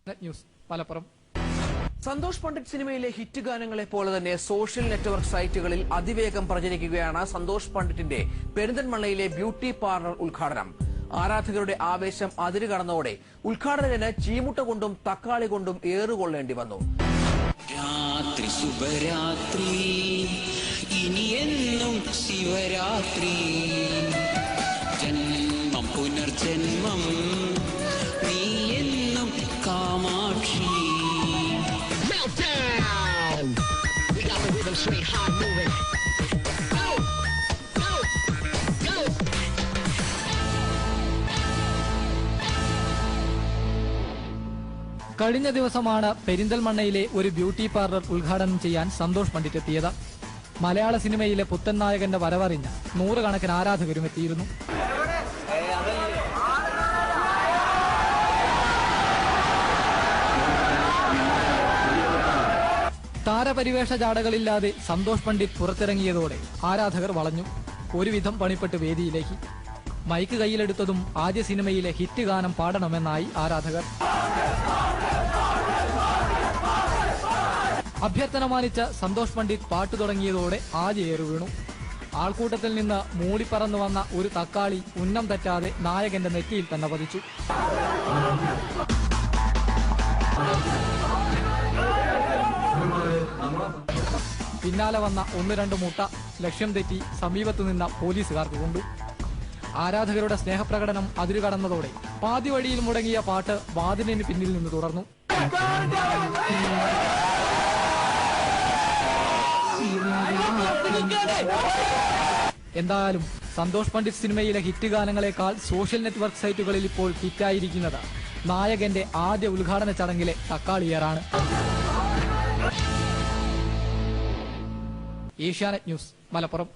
News Malappuram. Santhosh Pandit സിനിമയിലെ hit ഗാനങ്ങളെ പോലെ തന്നെ സോഷ്യൽ നെറ്റ്വർക്ക് സൈറ്റുകളിൽ അതിവേഗം പ്രചരിക്കുകയാണ് സന്തോഷ് പണ്ഡിറ്റിന്റെ പെരിന്തൽമണ്ണയിലെ ബ്യൂട്ടി പാർലർ ഉദ്ഘാടനം. ആരാധകരുടെ ആവേശം അതിരുകടന്നതോടെ ഉദ്ഘാടനത്തിന് ചീമുട്ട കൊണ്ടും തക്കാളി കൊണ്ടും ഏറുകൊള്ളേണ്ടി വന്നു. രാത്രി ശുഭരാത്രി ഇനിയെന്നും ശിവരാത്രി ജന്മം പുനർജന്മം നീ എന്നും Kamakshi. We got the rhythm straight hard moving. Go, go, go. കഴിഞ്ഞ ദിവസമാണ് പെരിന്തൽമണ്ണയിലെ ഒരു ബ്യൂട്ടി പാർലർ ഉദ്ഘാടനം ചെയ്യാൻ സന്തോഷ് പണ്ഡിറ്റ് എത്തിയത്. മലയാള സിനിമയിലെ പുത്തൻ നായകന്റെ വരവറിഞ്ഞ് നൂറുകണക്കിന് ആരാധകരും എത്തിയിരുന്നു. താരപരിവേഷ ജാടകളില്ലാതെ സന്തോഷ് പണ്ഡിറ്റ് പുറത്തിറങ്ങിയതോടെ ആരാധകർ വളഞ്ഞു. ഒരുവിധം പണിപ്പെട്ട് വേദിയിലേക്ക്. മൈക്ക് കയ്യിലെടുത്തതും ആദ്യ സിനിമയിലെ ഹിറ്റ് ഗാനം പാടണമെന്നായി ആരാധകർ. അഭ്യർത്ഥന മാനിച്ച സന്തോഷ് പണ്ഡിറ്റ് പാട്ടു തുടങ്ങിയതോടെ ആദ്യ ഏറു വീണു. ആൾക്കൂട്ടത്തിൽ നിന്ന് മൂളിപ്പറന്നു വന്ന ഒരു തക്കാളി ഉന്നം തെറ്റാതെ നായകന്റെ നെറ്റിയിൽ തന്നെ പതിച്ചു. പിന്നാലെ വന്ന 1-2 മുട്ട ലക്ഷ്യം തെറ്റി സമീപത്തു നിന്ന പോലീസുകാർക്ക് കൊണ്ടു. ആരാധകരുടെ സ്നേഹപ്രകടനം അതിരുകടന്നതോടെ പാതി വഴിയിൽ മുടങ്ങിയ പാട്ട് വാതിലിന് പിന്നിൽ നിന്ന് തുടർന്നു. എന്തായാലും സന്തോഷ് പണ്ഡിറ്റ് സിനിമയിലെ ഹിറ്റ് ഗാനങ്ങളെക്കാൾ സോഷ്യൽ നെറ്റ്വർക്ക് സൈറ്റുകളിൽ ഇപ്പോൾ ഹിറ്റായിരിക്കുന്നത് നായകന്റെ ആദ്യ ഉദ്ഘാടന ചടങ്ങിലെ തക്കാളിയേറാണ്. ഏഷ്യാനെറ്റ് ന്യൂസ് മലപ്പുറം.